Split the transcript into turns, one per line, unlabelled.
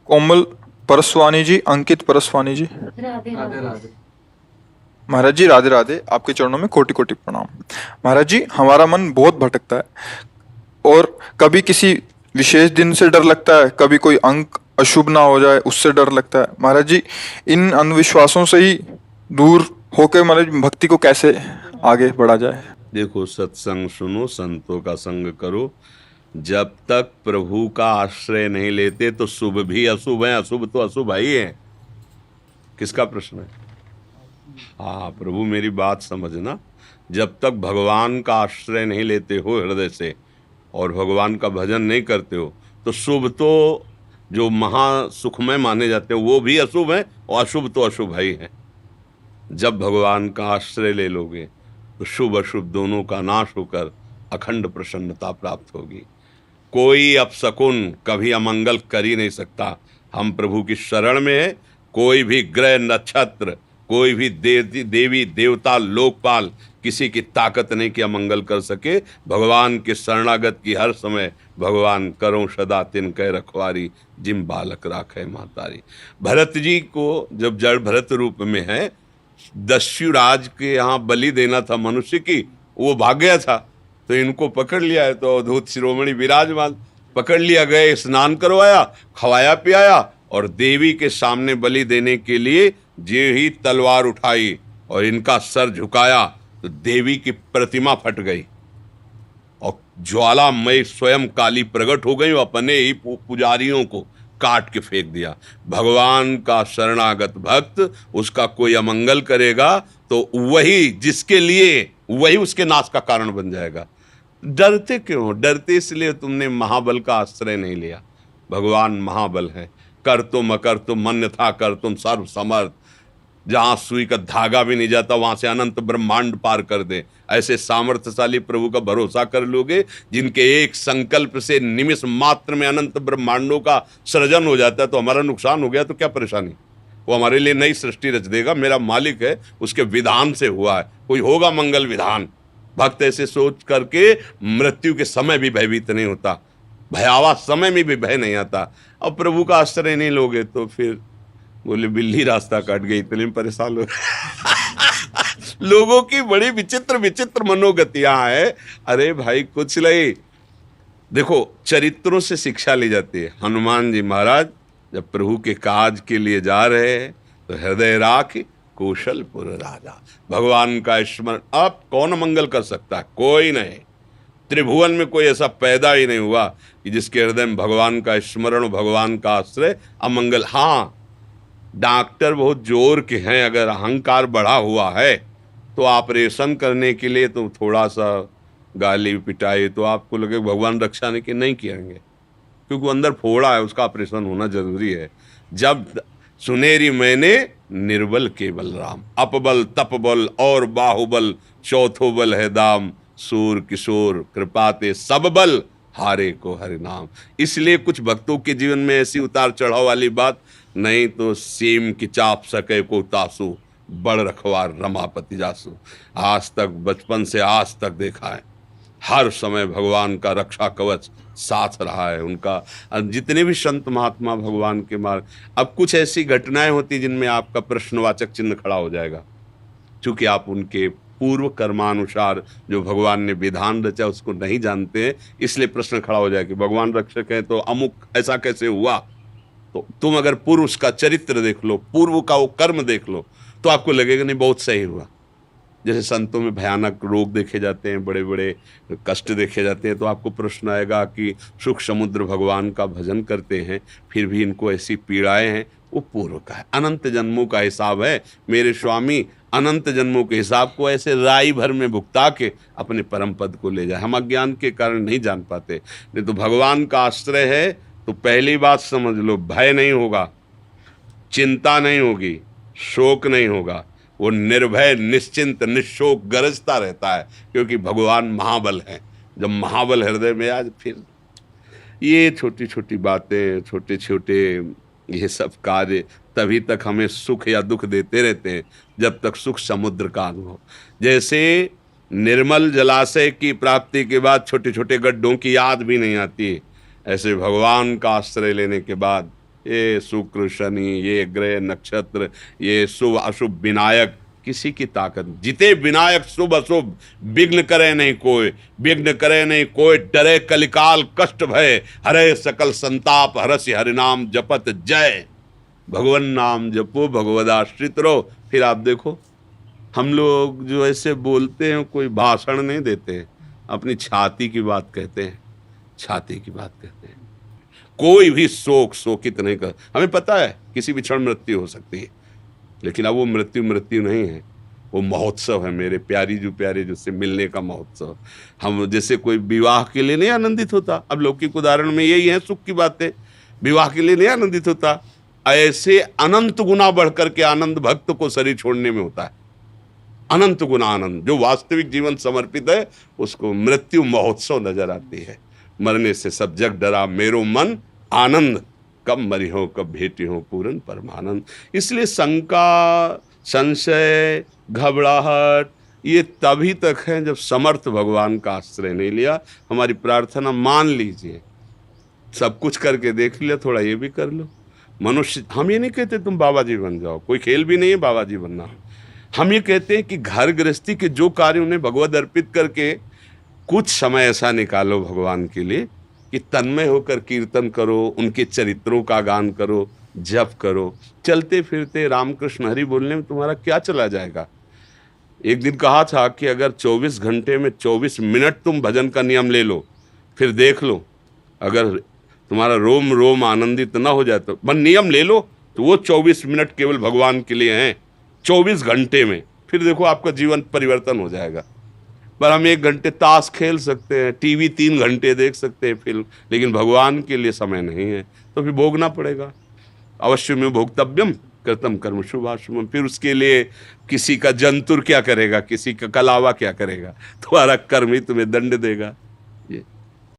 कोमल परसवानी जी, अंकित परसवानी जी।
राधे
राधे
राधे।
राधे।
महाराज जी राधे राधे, आपके चरणों में कोटि कोटि प्रणाम। महाराज जी, हमारा मन बहुत भटकता है और कभी किसी विशेष दिन से डर लगता है, कभी कोई अंक अशुभ ना हो जाए उससे डर लगता है। महाराज जी, इन अंधविश्वासों से ही दूर होकर महाराज भक्ति को कैसे आगे बढ़ा जाए?
देखो, सत्संग सुनो, संतों का संग करो। जब तक प्रभु का आश्रय नहीं लेते तो शुभ भी अशुभ है, अशुभ तो अशुभ ही है। किसका प्रश्न है? हाँ, प्रभु मेरी बात समझना। जब तक भगवान का आश्रय नहीं लेते हो हृदय से और भगवान का भजन नहीं करते हो तो शुभ तो जो महा सुखमय माने जाते हैं वो भी अशुभ है और अशुभ तो अशुभ ही है। जब भगवान का आश्रय ले लोगे तो शुभ अशुभ दोनों का नाश होकर अखंड प्रसन्नता प्राप्त होगी। कोई अपशकुन कभी अमंगल कर ही नहीं सकता। हम प्रभु की शरण में है। कोई भी ग्रह नक्षत्र, कोई भी देवी देवता लोकपाल किसी की ताकत नहीं कि अमंगल कर सके। भगवान के शरणागत की हर समय भगवान करो सदा तिन कह रखवारी, जिम बालक राखे मातारी। भरत जी को जब जड़ भरत रूप में है, दस्युराज के यहाँ बलि देना था मनुष्य की, वो भाग गया था तो इनको पकड़ लिया है। तो अवधूत शिरोमणि विराजमान पकड़ लिया, गए, स्नान करवाया, खवाया पियाया और देवी के सामने बलि देने के लिए जे ही तलवार उठाई और इनका सर झुकाया तो देवी की प्रतिमा फट गई और ज्वालामय स्वयं काली प्रकट हो गई और अपने ही पुजारियों को काट के फेंक दिया। भगवान का शरणागत भक्त उसका कोई अमंगल करेगा तो वही जिसके लिए वही उसके नाश का कारण बन जाएगा। डरते क्यों? डरते इसलिए तुमने महाबल का आश्रय नहीं लिया। भगवान महाबल है। कर तुम अकर तुम अन्यथा कर तुम सर्व समर्थ। जहां सुई का धागा भी नहीं जाता वहां से अनंत ब्रह्मांड पार कर दे। ऐसे सामर्थ्यशाली प्रभु का भरोसा कर लोगे जिनके एक संकल्प से निमिष मात्र में अनंत ब्रह्मांडों का सृजन हो जाता है। तो हमारा नुकसान हो गया तो क्या परेशानी? वो हमारे लिए नई सृष्टि रच देगा। मेरा मालिक है, उसके विधान से हुआ है। कोई होगा मंगल विधान। भक्त ऐसे सोच करके मृत्यु के समय भी भयभीत नहीं होता, भयावह समय में भी भय नहीं आता। अब प्रभु का आश्रय नहीं लोगे तो फिर बोले बिल्ली रास्ता काट गई, इतने में परेशान हो लोगों की बड़ी विचित्र विचित्र मनोगतियां हैं। अरे भाई कुछ नहीं। देखो, चरित्रों से शिक्षा ली जाती है। हनुमान जी महाराज जब प्रभु के काज के लिए जा रहे हैं तो हृदय राख कौशलपुर राजा। भगवान का स्मरण अब कौन मंगल कर सकता है? कोई नहीं। त्रिभुवन में कोई ऐसा पैदा ही नहीं हुआ कि जिसके हृदय में भगवान का स्मरण, भगवान का आश्रय अमंगल। हाँ, डॉक्टर बहुत जोर के हैं, अगर अहंकार बढ़ा हुआ है तो ऑपरेशन करने के लिए तो थोड़ा सा गाली पिटाई तो आपको लगे भगवान रक्षा नहीं किएंगे, क्योंकि वो अंदर फोड़ा है, उसका ऑपरेशन होना जरूरी है। जब सुनेरी मैंने निर्बल केवल राम, अपबल तपबल और बाहुबल, चौथो बल है दाम, सूर किशोर कृपाते सब बल, हारे को हरि नाम। इसलिए कुछ भक्तों के जीवन में ऐसी उतार चढ़ाव वाली बात नहीं तो सीम की चाप सके को तासु, बड़ रखवार रमापति जासु। आज तक बचपन से आज तक देखा है, हर समय भगवान का रक्षा कवच साथ रहा है उनका। जितने भी संत महात्मा भगवान के मार्ग, अब कुछ ऐसी घटनाएं होती जिनमें आपका प्रश्नवाचक चिन्ह खड़ा हो जाएगा, क्योंकि आप उनके पूर्व कर्मानुसार जो भगवान ने विधान रचा उसको नहीं जानते हैं। इसलिए प्रश्न खड़ा हो जाएगा कि भगवान रक्षक है तो अमुक ऐसा कैसे हुआ। तो तुम अगर पूर्व उसका चरित्र देख लो, पूर्व का वो कर्म देख लो, तो आपको लगेगा नहीं बहुत सही हुआ। जैसे संतों में भयानक रोग देखे जाते हैं, बड़े बड़े कष्ट देखे जाते हैं, तो आपको प्रश्न आएगा कि सुख समुद्र भगवान का भजन करते हैं फिर भी इनको ऐसी पीड़ाएं हैं। वो पूर्व का है, अनंत जन्मों का हिसाब है। मेरे स्वामी अनंत जन्मों के हिसाब को ऐसे राई भर में भुगता के अपने परम पद को ले जाए। हम अज्ञान के कारण नहीं जान पाते। नहीं तो भगवान का आश्रय है तो पहली बात समझ लो, भय नहीं होगा, चिंता नहीं होगी, शोक नहीं होगा। वो निर्भय निश्चिंत निशोक गरजता रहता है, क्योंकि भगवान महाबल है। जब महाबल हृदय में आज फिर ये छोटी छोटी बातें, छोटे छोटे ये सब कार्य तभी तक हमें सुख या दुख देते रहते हैं जब तक सुख समुद्र का अनुभव। जैसे निर्मल जलाशय की प्राप्ति के बाद छोटे छोटे गड्ढों की याद भी नहीं आती, ऐसे भगवान का आश्रय लेने के बाद ये शुक्र शनि, ये ग्रह नक्षत्र, ये शुभ अशुभ विनायक, किसी की ताकत। जिते विनायक शुभ अशुभ, विघ्न करे नहीं कोई, विघ्न करे नहीं कोई, डरे कलिकाल कष्ट भय, हरे सकल संताप, हरसि हरिनाम जपत जय। भगवान नाम जपो, भगवदाश्रित रहो। फिर आप देखो, हम लोग जो ऐसे बोलते हैं, कोई भाषण नहीं देते हैं, अपनी छाती की बात कहते हैं, छाती की बात कहते हैं। कोई भी शोकित नहीं कर। हमें पता है किसी भी क्षण मृत्यु हो सकती है, लेकिन अब वो मृत्यु नहीं है, वो महोत्सव है मेरे प्यारी जो प्यारे, जिससे मिलने का महोत्सव। हम जैसे कोई विवाह के लिए नहीं आनंदित होता, अब लौकिक उदाहरण में यही है, सुख की बातें, विवाह के लिए नहीं आनंदित होता, ऐसे अनंत गुना बढ़कर के आनंद भक्त को शरीर छोड़ने में होता है। अनंत गुना आनंद, जो वास्तविक जीवन समर्पित है उसको मृत्यु महोत्सव नजर आती है। मरने से सब जग डरा मेरो मन आनंद, कब मरी हो कब भेटी हो पूर्ण परमानंद। इसलिए शंका, संशय, घबराहट ये तभी तक है जब समर्थ भगवान का आश्रय नहीं लिया। हमारी प्रार्थना मान लीजिए, सब कुछ करके देख लिया, थोड़ा ये भी कर लो। मनुष्य, हम ये नहीं कहते तुम बाबा जी बन जाओ, कोई खेल भी नहीं है बाबा जी बनना। हम ये कहते हैं कि घर गृहस्थी के जो कार्य उन्हें भगवत अर्पित करके कुछ समय ऐसा निकालो भगवान के लिए कि तन्मय होकर कीर्तन करो, उनके चरित्रों का गान करो, जप करो। चलते फिरते रामकृष्ण हरि बोलने में तुम्हारा क्या चला जाएगा। एक दिन कहा था कि अगर 24 घंटे में 24 मिनट तुम भजन का नियम ले लो, फिर देख लो, अगर तुम्हारा रोम रोम आनंदित ना हो जाए तो बस नियम ले लो, तो वो 24 मिनट केवल भगवान के लिए हैं, 24 घंटे में, फिर देखो आपका जीवन परिवर्तन हो जाएगा। पर हम 1 घंटे ताश खेल सकते हैं, टीवी 3 घंटे देख सकते हैं फिल्म, लेकिन भगवान के लिए समय नहीं है, तो फिर भोगना पड़ेगा। अवश्य में भोक्तव्यम कृतम कर्म शुभाशुभम। फिर उसके लिए किसी का जंतुर क्या करेगा, किसी का कलावा क्या करेगा, तुम्हारा कर्म ही तुम्हें दंड देगा।